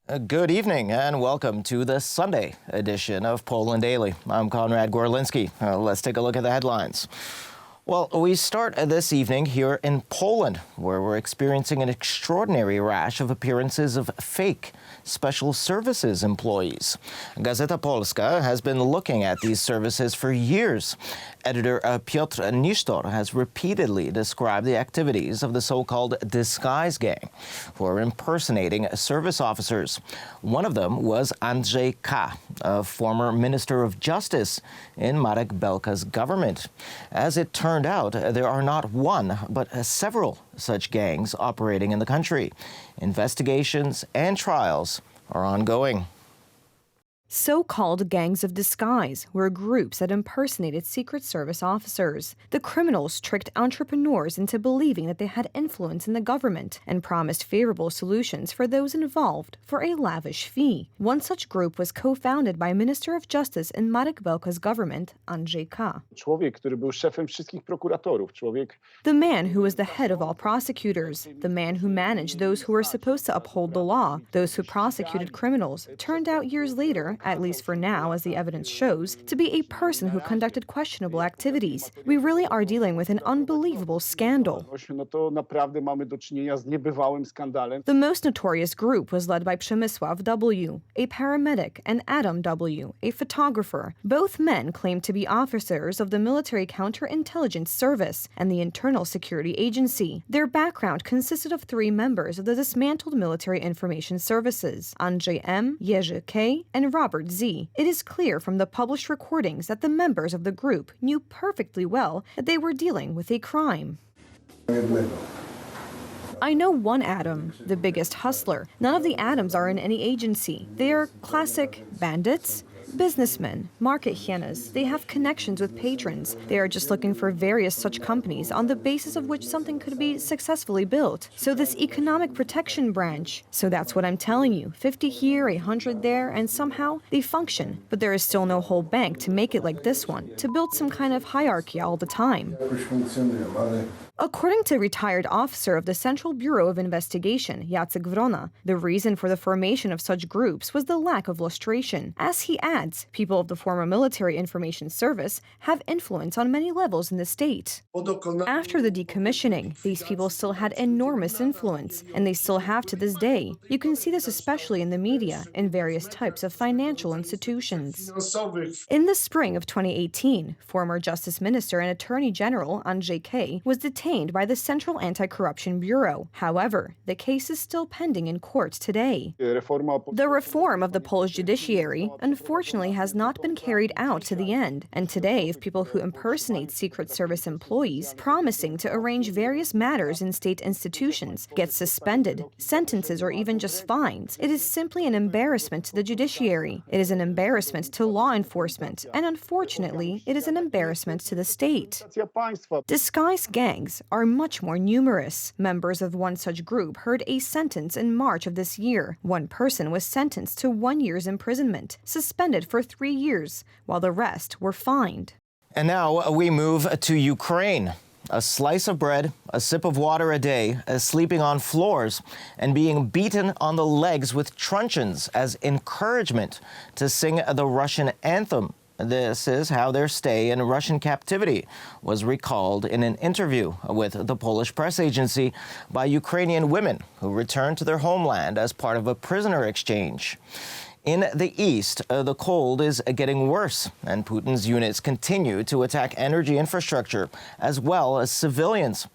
Good evening and welcome to the Sunday edition of Poland Daily. I'm Konrad Gorlinski. Let's take a look at the headlines. Well, we start this evening here in Poland, where we're experiencing an extraordinary rash of appearances of fake special services employees. Gazeta Polska has been looking at these services for years. Editor Piotr Nisztor has repeatedly described the activities of the so-called disguise gang, who are impersonating service officers. One of them was Andrzej K., a former Minister of Justice in Marek Belka's government. As it turned out, there are not one, but several such gangs operating in the country. Investigations and trials are ongoing. So-called gangs of disguise were groups that impersonated Secret Service officers. The criminals tricked entrepreneurs into believing that they had influence in the government and promised favorable solutions for those involved for a lavish fee. One such group was co-founded by Minister of Justice in Marek Belka's government, Andrzej K. The man who was the head of all prosecutors, the man who managed those who were supposed to uphold the law, those who prosecuted criminals, turned out years later, at least for now, as the evidence shows, to be a person who conducted questionable activities. We really are dealing with an unbelievable scandal. The most notorious group was led by Przemysław W., a paramedic, and Adam W., a photographer. Both men claimed to be officers of the Military Counterintelligence Service and the Internal Security Agency. Their background consisted of 3 members of the dismantled Military Information Services, Andrzej M., Jerzy K., and Robert Z. It is clear from the published recordings that the members of the group knew perfectly well that they were dealing with a crime. I know one Adam, the biggest hustler. None of the Adams are in any agency. They are classic bandits, businessmen, market hyenas. They have connections with patrons. They are just looking for various such companies on the basis of which something could be successfully built. So this economic protection branch. So that's what I'm telling you. 50 here, 100 there, and somehow they function. But there is still no whole bank to make it like this one, to build some kind of hierarchy all the time. According to retired officer of the Central Bureau of Investigation, Jacek Wrona, the reason for the formation of such groups was the lack of lustration. As he adds, people of the former Military Information Service have influence on many levels in the state. After the decommissioning, these people still had enormous influence, and they still have to this day. You can see this especially in the media, in various types of financial institutions. In the spring of 2018, former Justice Minister and Attorney General Andrzej K. was detained by the Central Anti-Corruption Bureau. However, the case is still pending in court today. The reform of the Polish judiciary, unfortunately, has not been carried out to the end. And today, if people who impersonate Secret Service employees, promising to arrange various matters in state institutions, get suspended, sentences, or even just fines, it is simply an embarrassment to the judiciary. It is an embarrassment to law enforcement. And unfortunately, it is an embarrassment to the state. Disguise gangs are much more numerous. Members of one such group heard a sentence in March of this year. One person was sentenced to 1 year's imprisonment, suspended for 3 years, while the rest were fined. And now we move to Ukraine. A slice of bread, a sip of water a day, sleeping on floors, and being beaten on the legs with truncheons as encouragement to sing the Russian anthem. This is how their stay in Russian captivity was recalled in an interview with the Polish press agency by Ukrainian women who returned to their homeland as part of a prisoner exchange. In the east, the cold is getting worse, and Putin's units continue to attack energy infrastructure as well as civilians.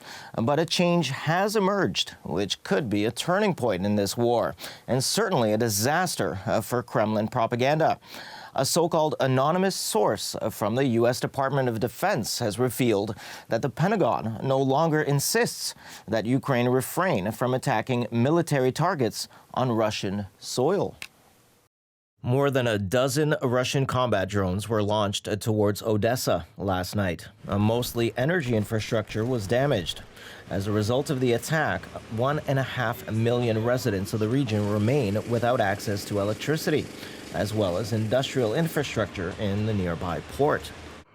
But a change has emerged, which could be a turning point in this war, and certainly a disaster for Kremlin propaganda. A so-called anonymous source from the U.S. Department of Defense has revealed that the Pentagon no longer insists that Ukraine refrain from attacking military targets on Russian soil. More than a dozen Russian combat drones were launched towards Odessa last night. Mostly energy infrastructure was damaged. As a result of the attack, 1.5 million residents of the region remain without access to electricity, as well as industrial infrastructure in the nearby port.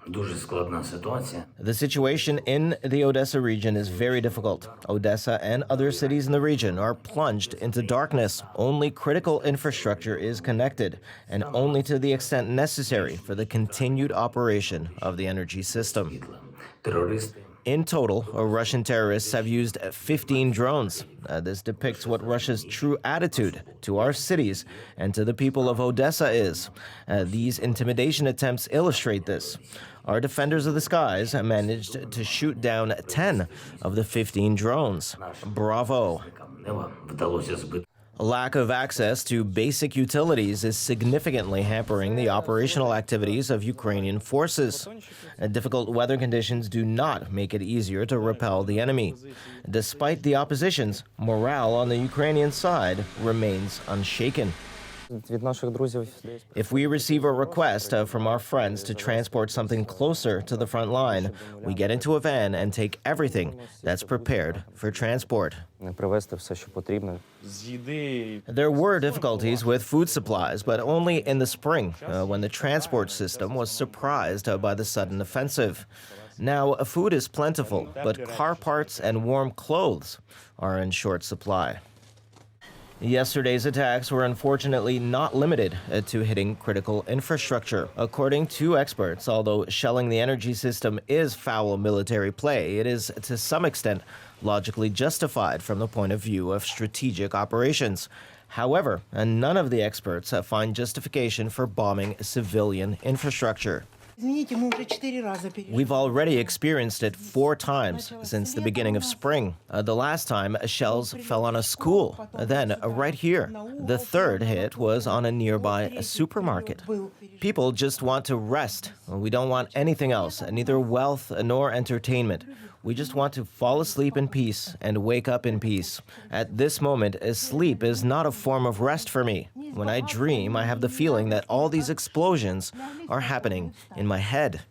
Дуже складна ситуація. The situation in the Odessa region is very difficult. Odessa and other cities in the region are plunged into darkness. Only critical infrastructure is connected, and only to the extent necessary for the continued operation of the energy system. Терористи In total, Russian terrorists have used 15 drones. This depicts what Russia's true attitude to our cities and to the people of Odessa is. These intimidation attempts illustrate this. Our defenders of the skies managed to shoot down 10 of the 15 drones. Bravo. Нева вдалося збити. Lack of access to basic utilities is significantly hampering the operational activities of Ukrainian forces. Difficult weather conditions do not make it easier to repel the enemy. Despite the oppositions, morale on the Ukrainian side remains unshaken. Від наших друзів If we receive a request from our friends to transport something closer to the front line, we get into a van and take everything that's prepared for transport. привезти все, що потрібно. There were difficulties with food supplies, but only in the spring, when the transport system was surprised by the sudden offensive. Now, food is plentiful, but car parts and warm clothes are in short supply. Yesterday's attacks were unfortunately not limited to hitting critical infrastructure. According to experts, although shelling the energy system is foul military play, it is to some extent logically justified from the point of view of strategic operations. However, none of the experts find justification for bombing civilian infrastructure. We've already experienced it 4 times since the beginning of spring. The last time, shells fell on a school. Then, right here. The third hit was on a nearby supermarket. People just want to rest. We don't want anything else, neither wealth nor entertainment. We just want to fall asleep in peace and wake up in peace. At this moment, sleep is not a form of rest for me. When I dream, I have the feeling that all these explosions are happening in my head.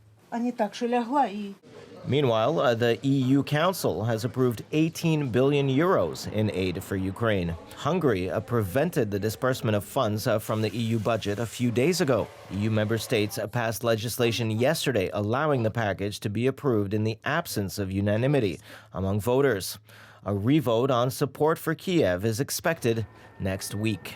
Meanwhile, the EU Council has approved 18 billion euros in aid for Ukraine. Hungary prevented the disbursement of funds from the EU budget a few days ago. EU member states passed legislation yesterday allowing the package to be approved in the absence of unanimity among voters. A revote on support for Kiev is expected next week.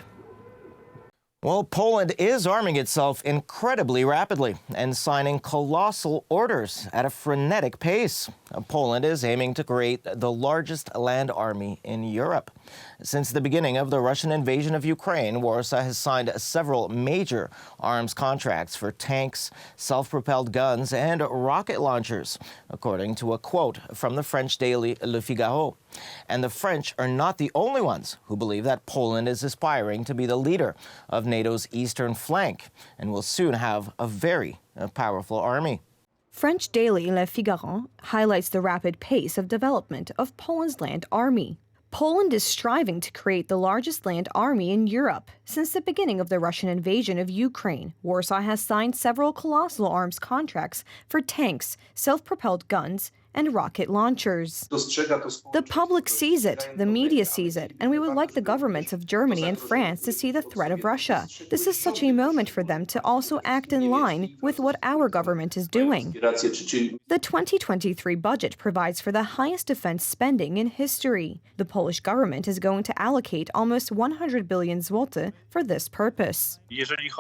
Well, Poland is arming itself incredibly rapidly and signing colossal orders at a frenetic pace. Poland is aiming to create the largest land army in Europe. Since the beginning of the Russian invasion of Ukraine, Warsaw has signed several major arms contracts for tanks, self-propelled guns, and rocket launchers, according to a quote from the French daily Le Figaro. And the French are not the only ones who believe that Poland is aspiring to be the leader of NATO's eastern flank and will soon have a very powerful army. French daily Le Figaro highlights the rapid pace of development of Poland's land army. Poland is striving to create the largest land army in Europe. Since the beginning of the Russian invasion of Ukraine, Warsaw has signed several colossal arms contracts for tanks, self-propelled guns, and rocket launchers. The public sees it, the media sees it, and we would like the governments of Germany and France to see the threat of Russia. This is such a moment for them to also act in line with what our government is doing. The 2023 budget provides for the highest defense spending in history. The Polish government is going to allocate almost 100 billion zloty for this purpose.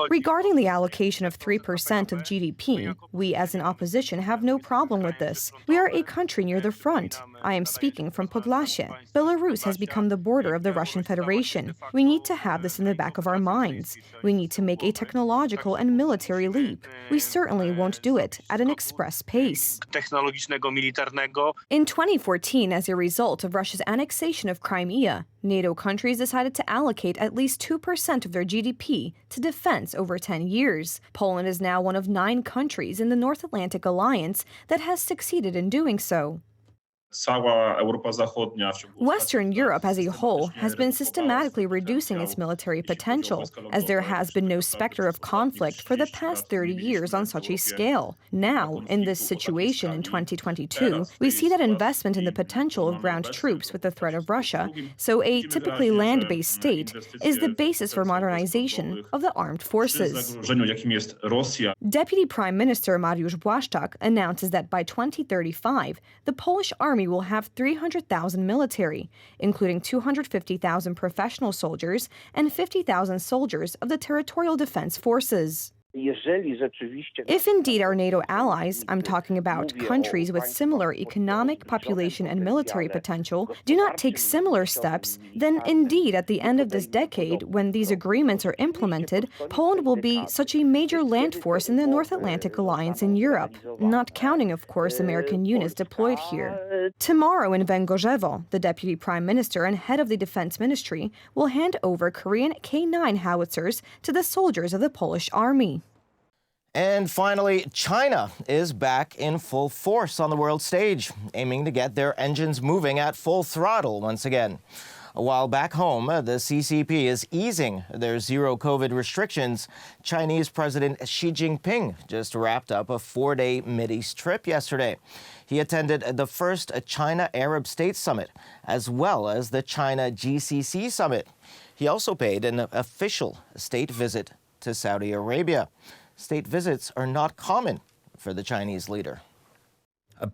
Regarding the allocation of 3% of GDP, we as an opposition have no problem with this. We are a country near the front. I am speaking from Podlasie. Belarus has become the border of the Russian Federation. We need to have this in the back of our minds. We need to make a technological and military leap. We certainly won't do it at an express pace. In 2014, as a result of Russia's annexation of Crimea, NATO countries decided to allocate at least 2% of their GDP to defense over 10 years. Poland is now one of 9 countries in the North Atlantic Alliance that has succeeded in doing so. Western Europe as a whole has been systematically reducing its military potential, as there has been no specter of conflict for the past 30 years on such a scale. Now, in this situation in 2022, we see that investment in the potential of ground troops with the threat of Russia, so a typically land-based state, is the basis for modernization of the armed forces. Deputy Prime Minister Mariusz Błaszczak announces that by 2035, the Polish army will have 300,000 military, including 250,000 professional soldiers and 50,000 soldiers of the Territorial Defense Forces. If indeed our NATO allies, I'm talking about countries with similar economic, population, and military potential, do not take similar steps, then indeed at the end of this decade, when these agreements are implemented, Poland will be such a major land force in the North Atlantic Alliance in Europe, not counting, of course, American units deployed here. Tomorrow in Węgorzewo, the Deputy Prime Minister and head of the Defense Ministry will hand over Korean K-9 howitzers to the soldiers of the Polish army. And finally, China is back in full force on the world stage, aiming to get their engines moving at full throttle once again. While back home, the CCP is easing their zero-COVID restrictions, Chinese President Xi Jinping just wrapped up a 4-day Mideast trip yesterday. He attended the first China-Arab States Summit, as well as the China-GCC Summit. He also paid an official state visit to Saudi Arabia. State visits are not common for the Chinese leader.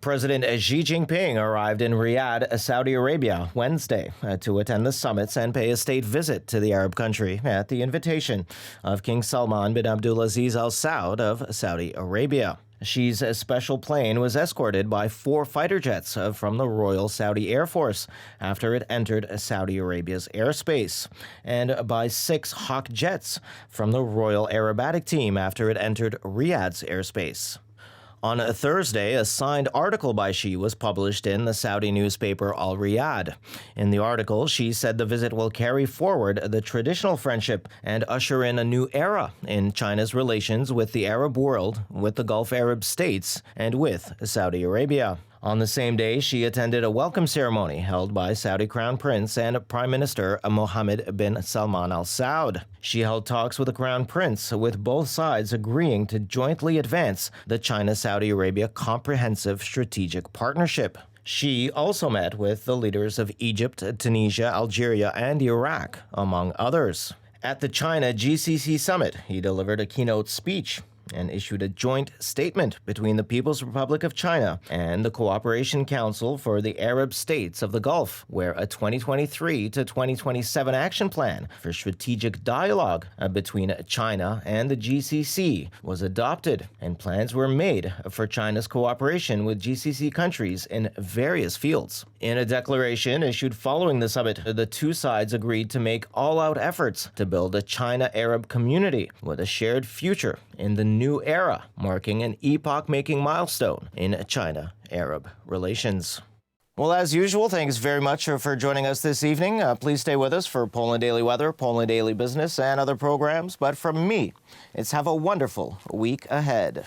President Xi Jinping arrived in Riyadh, Saudi Arabia, Wednesday to attend the summits and pay a state visit to the Arab country at the invitation of King Salman bin Abdulaziz Al Saud of Saudi Arabia. Xi's special plane was escorted by 4 fighter jets from the Royal Saudi Air Force after it entered Saudi Arabia's airspace, and by 6 Hawk jets from the Royal Aerobatic Team after it entered Riyadh's airspace. On Thursday, a signed article by Xi was published in the Saudi newspaper Al Riyadh. In the article, Xi said the visit will carry forward the traditional friendship and usher in a new era in China's relations with the Arab world, with the Gulf Arab states, and with Saudi Arabia. On the same day, Xi attended a welcome ceremony held by Saudi Crown Prince and Prime Minister Mohammed bin Salman Al Saud. Xi held talks with the Crown Prince, with both sides agreeing to jointly advance the China-Saudi Arabia Comprehensive Strategic Partnership. Xi also met with the leaders of Egypt, Tunisia, Algeria, and Iraq, among others. At the China-GCC Summit, he delivered a keynote speech and issued a joint statement between the People's Republic of China and the Cooperation Council for the Arab States of the Gulf, where a 2023 to 2027 action plan for strategic dialogue between China and the GCC was adopted, and plans were made for China's cooperation with GCC countries in various fields. In a declaration issued following the summit, the two sides agreed to make all-out efforts to build a China-Arab community with a shared future in the new era, marking an epoch-making milestone in China-Arab relations. Well, as usual, thanks very much for joining us this evening. Please stay with us for Poland Daily Weather, Poland Daily Business, and other programs. But from me, it's have a wonderful week ahead.